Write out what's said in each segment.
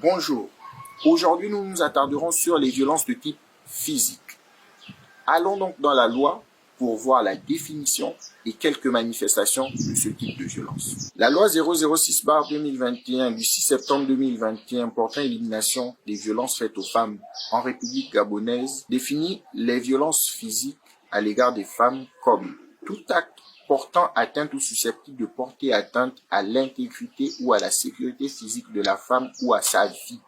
Bonjour, aujourd'hui nous nous attarderons sur les violences de type physique. Allons donc dans la loi pour voir la définition et quelques manifestations de ce type de violence. La loi 006/2021 du 6 septembre 2021 portant élimination des violences faites aux femmes en République gabonaise définit les violences physiques à l'égard des femmes comme tout acte portant atteinte ou susceptible de porter atteinte à l'intégrité ou à la sécurité physique de la femme ou à sa vie,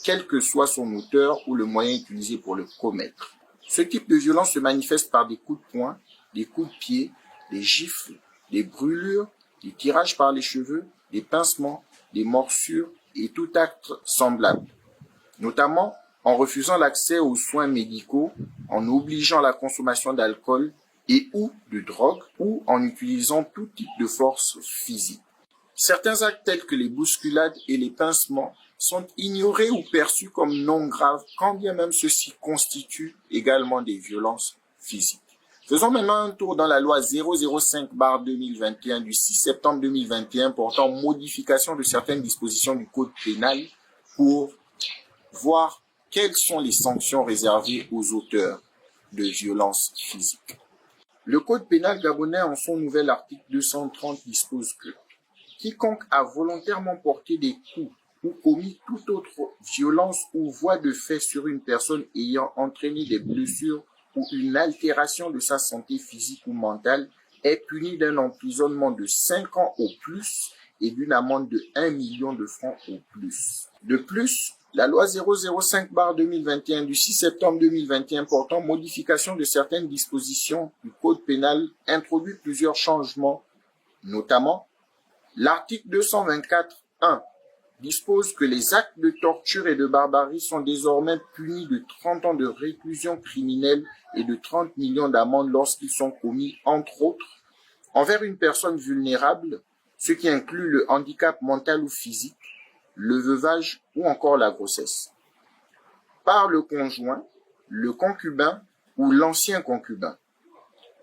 quel que soit son auteur ou le moyen utilisé pour le commettre. Ce type de violence se manifeste par des coups de poing, des coups de pied, des gifles, des brûlures, des tirages par les cheveux, des pincements, des morsures et tout acte semblable, notamment en refusant l'accès aux soins médicaux, en obligeant la consommation d'alcool et ou de drogue, ou en utilisant tout type de force physique. Certains actes tels que les bousculades et les pincements sont ignorés ou perçus comme non graves, quand bien même ceux-ci constituent également des violences physiques. Faisons maintenant un tour dans la loi 005/2021 du 6 septembre 2021 portant modification de certaines dispositions du Code pénal pour voir quelles sont les sanctions réservées aux auteurs de violences physiques. Le Code pénal gabonais, en son nouvel article 230, dispose que quiconque a volontairement porté des coups ou commis toute autre violence ou voie de fait sur une personne ayant entraîné des blessures ou une altération de sa santé physique ou mentale est puni d'un emprisonnement de 5 ans au plus et d'une amende de 1 million de francs au plus. De plus, la loi 005/2021 du 6 septembre 2021 portant modification de certaines dispositions du Code pénal introduit plusieurs changements, notamment l'article 224.1 dispose que les actes de torture et de barbarie sont désormais punis de 30 ans de réclusion criminelle et de 30 millions d'amendes lorsqu'ils sont commis, entre autres, envers une personne vulnérable, ce qui inclut le handicap mental ou physique, le veuvage ou encore la grossesse, par le conjoint, le concubin ou l'ancien concubin,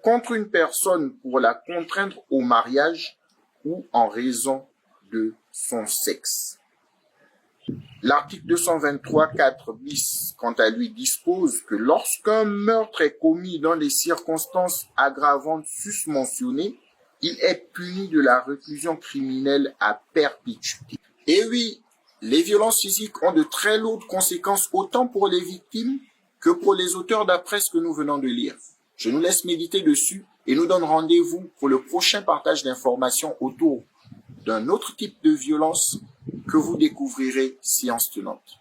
contre une personne pour la contraindre au mariage ou en raison de son sexe. L'article 223.4 bis, quant à lui, dispose que lorsqu'un meurtre est commis dans les circonstances aggravantes susmentionnées, il est puni de la réclusion criminelle à perpétuité. Et oui, les violences physiques ont de très lourdes conséquences autant pour les victimes que pour les auteurs d'après ce que nous venons de lire. Je nous laisse méditer dessus et nous donne rendez-vous pour le prochain partage d'informations autour d'un autre type de violence que vous découvrirez Science Tenante.